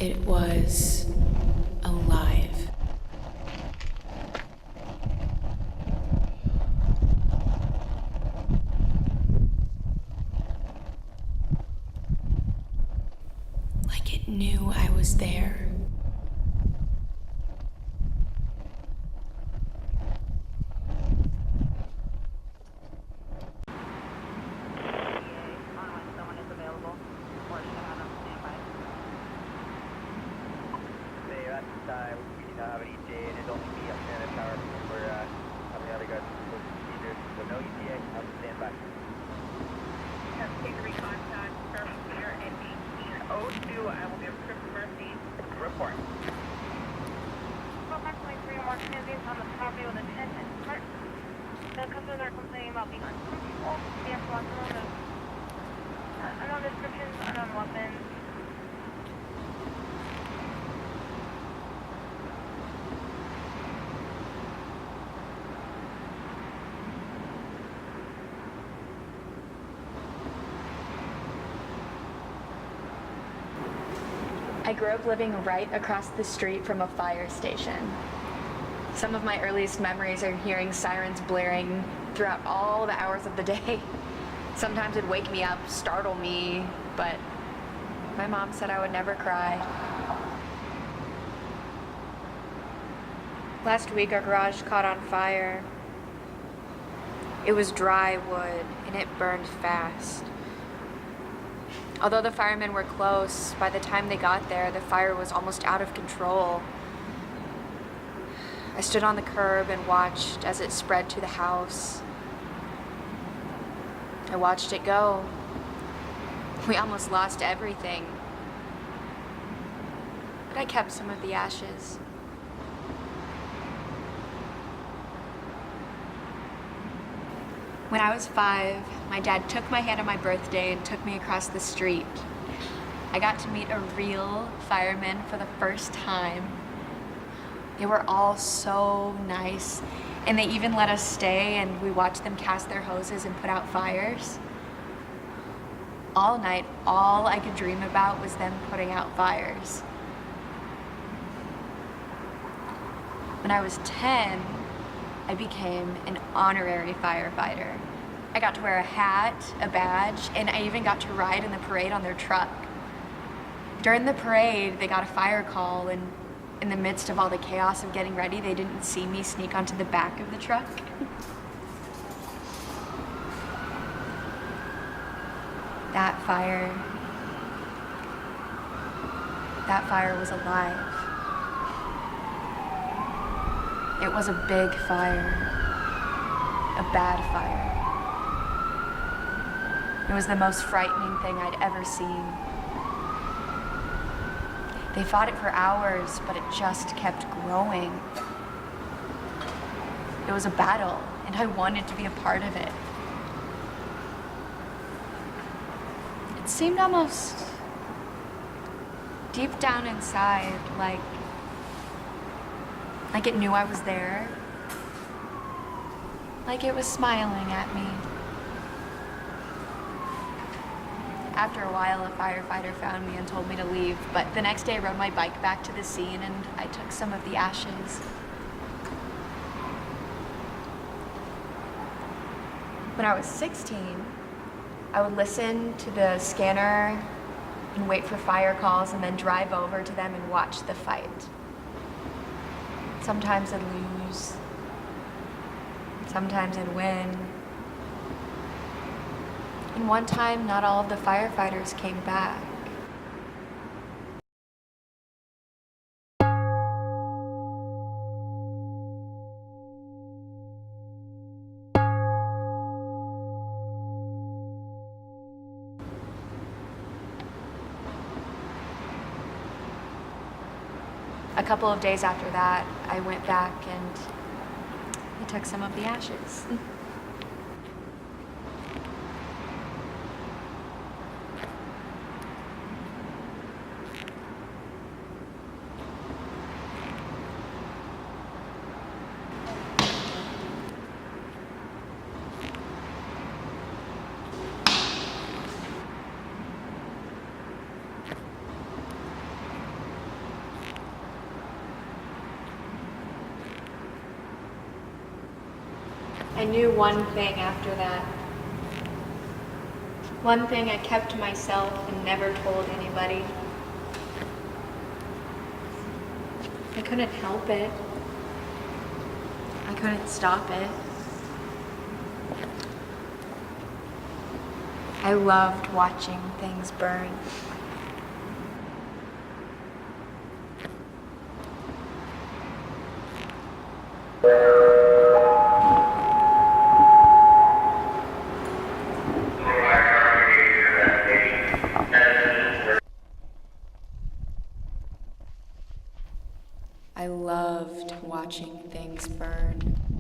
It was alive. Like it knew I was there. We do not have an ETA. It is only me up here in the tower. We're having other guys with procedures. So no ETA. I'll stand by. Take the recontact from here at 1802. I will give Trip Mercy. Report. Approximately 3 more transients on the property with attention. The customers are complaining about being uncomfortable. They have lots of unknown descriptions, unknown weapons. I grew up living right across the street from a fire station. Some of my earliest memories are hearing sirens blaring throughout all the hours of the day. Sometimes it'd wake me up, startle me, but my mom said I would never cry. Last week our garage caught on fire. It was dry wood and it burned fast. Although the firemen were close, by the time they got there, the fire was almost out of control. I stood on the curb and watched as it spread to the house. I watched it go. We almost lost everything. But I kept some of the ashes. When I was 5, my dad took my hand on my birthday and took me across the street. I got to meet a real fireman for the first time. They were all so nice, and they even let us stay and we watched them cast their hoses and put out fires. All night, all I could dream about was them putting out fires. When I was 10, I became an honorary firefighter. I got to wear a hat, a badge, and I even got to ride in the parade on their truck. During the parade, they got a fire call, and in the midst of all the chaos of getting ready, they didn't see me sneak onto the back of the truck. That fire was alive. It was a big fire, a bad fire. It was the most frightening thing I'd ever seen. They fought it for hours, but it just kept growing. It was a battle, and I wanted to be a part of it. It seemed almost deep down inside, like it knew I was there, like it was smiling at me. After a while, a firefighter found me and told me to leave, but the next day I rode my bike back to the scene and I took some of the ashes. When I was 16, I would listen to the scanner and wait for fire calls and then drive over to them and watch the fight. Sometimes I'd lose, sometimes I'd win. And one time, not all of the firefighters came back. A couple of days after that, I went back and I took some of the ashes. I knew one thing after that. One thing I kept to myself and never told anybody. I couldn't help it. I couldn't stop it. I loved watching things burn. I loved watching things burn.